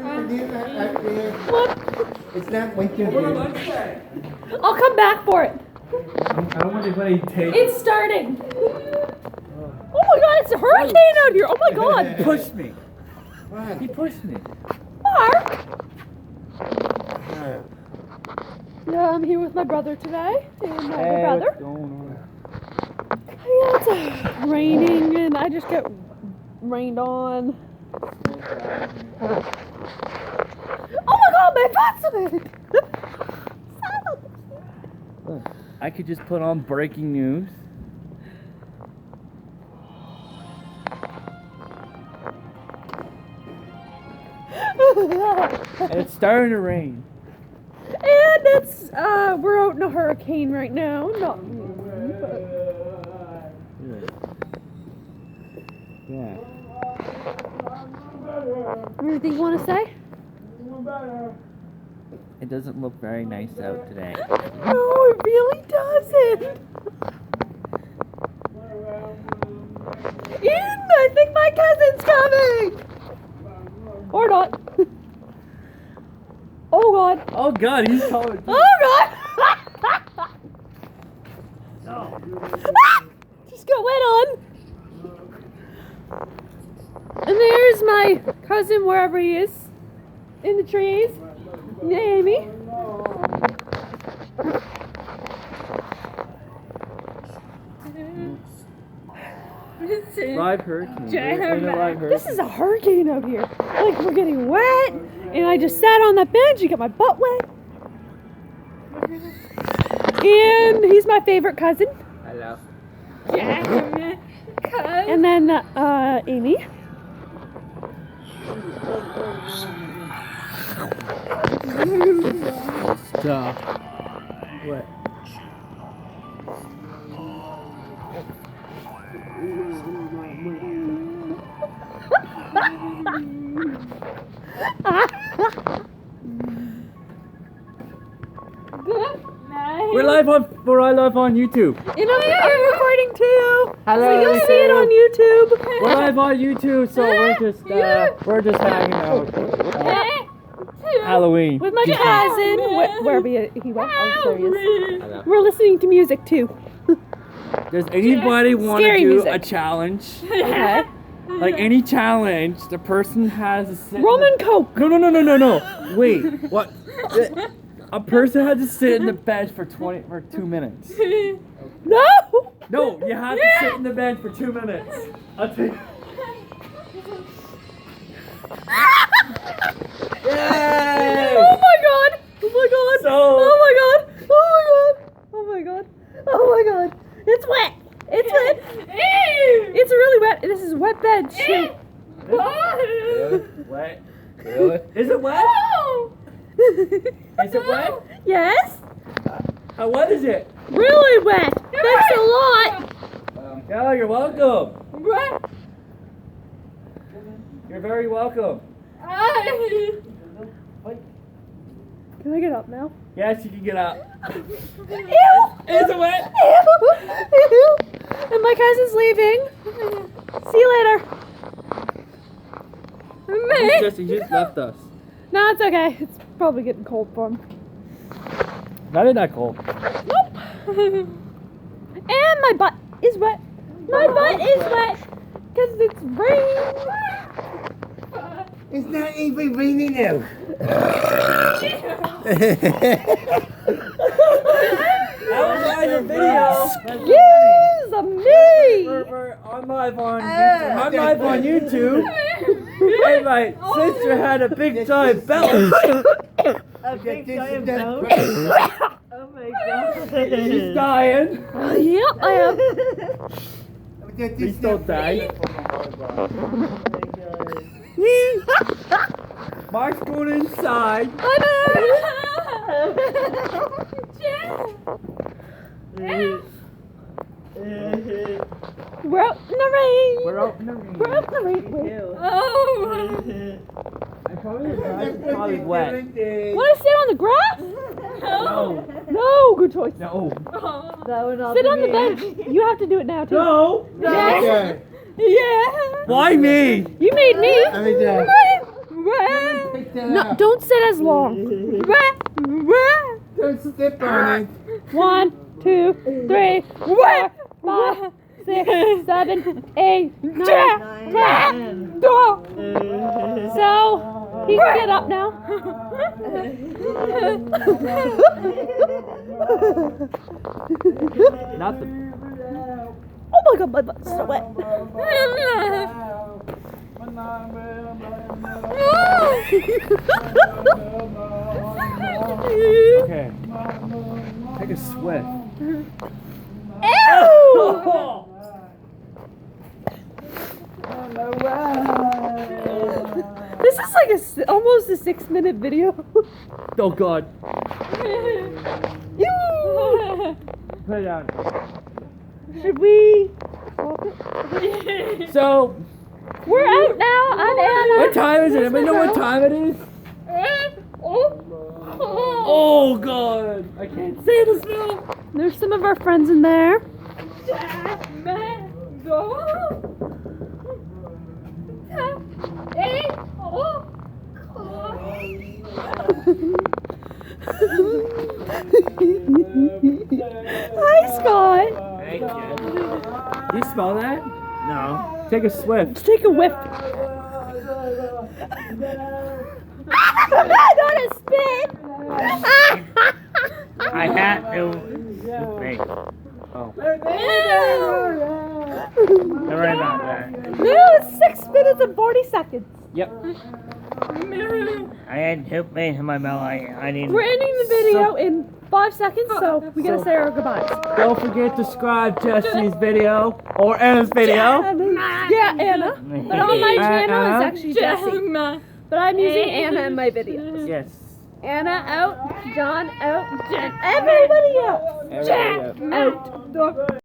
What? It's not winter. I'll come back for it. I don't want anybody to take. It's starting. Oh my god, it's a hurricane out here. Oh my god. He pushed me. What? He pushed me. Mark. Yeah, I'm here with my brother today. And my other brother. What's going on? Yeah, it's raining and I just get rained on. Oh my god, my butt's big! Look, I could just put on breaking news. And it's starting to rain. And it's, we're out in a hurricane right now. Not Yeah. anything you want to say? It doesn't look very nice out today. No, it really doesn't. Ian, I think my cousin's coming. Or not. Oh god. Oh god, he's coming. Oh god. Just got wet on. And there's my cousin wherever he is. In the trees. Amy. Live hurricane. We're in a live This hurricane. is a hurricane out here. Like, we're getting wet. And I just sat on that bench and got my butt wet. And he's my favorite cousin. Hello. And then, Amy. Stop. What? We're live on YouTube. You know, I'm recording too. Hello, So you'll see it on YouTube. We're live on YouTube, so we're just hanging out. Halloween. With my cousin. Wherever he went. Oh, there he is. We're listening to music too. Does anybody want to Scary do music. a challenge? Okay. Like any challenge, the person has to sit. Rum and Coke. No. Wait, what? A person had to sit in the bench for 2 minutes. No. No, you have to sit in the bench for 2 minutes. I'll take. Yay! Oh my god. Oh my god. So- Oh my god. Oh my god. Oh my god. Oh my god. It's wet. It's wet. It's really wet. This is a wet bed. Shoot. Wet? Really? Is it wet? Is it wet? Yes. How wet is it? Really wet. Thanks a lot. Yeah, you're welcome. You're very welcome. Can I get up now? Yes, you can get up. Ew. Is it wet? Ew. And my cousin's leaving. See you later. He just left us. No, it's okay. It's probably getting cold for him. Not in that cold. Nope. And my butt is wet. My butt is wet because it's raining. It's not even raining now. That was live on video. Excuse me. I'm live on YouTube. I'm live on YouTube. Hey, my sister had a big giant belly. A big giant boat. Oh my god. She's dying. Yep, I am. Please don't die. Mark's going inside. We're out in the rain. We're out in the rain. We're out in the rain. I probably wet. Want to sit on the grass? No. No, good choice. No. That would not Sit be on the me. bench. You have to do it now too. No. Yes. Yeah. Why me? You made me. Let me do it. Right. No, don't sit as long. Don't step on it. 1, 2, 3, 4, 5, 6, 7, 8, 9, 10. So he can get up now. Nothing. Oh my god, my butt's so wet. Okay. Take a swift. Ew! This is like almost a 6-minute video. Oh God. Ew! Put it down. Should we? So, We're out now. I'm Anna. what time is it? Anybody know what time it is? Oh God. I can't say this now. There's some of our friends in there. Hi, Scott. Thank you. Do you smell that? No. Take a swift. Let's take a whiff. Not a spit. I had to. Wait. Oh. Sorry about that. No, it's 6 minutes and 40 seconds. Yep. I had toothpaste in my mouth. I need. We're ending the video in 5 seconds, so we gotta say our goodbyes. Don't forget to subscribe to Jesse's video or Anna's video. Yeah, Anna. But on my channel Anna. it's actually Jesse. But I'm using Anna in my videos. Yes. Anna out, John out, everybody out. Everybody out. Out.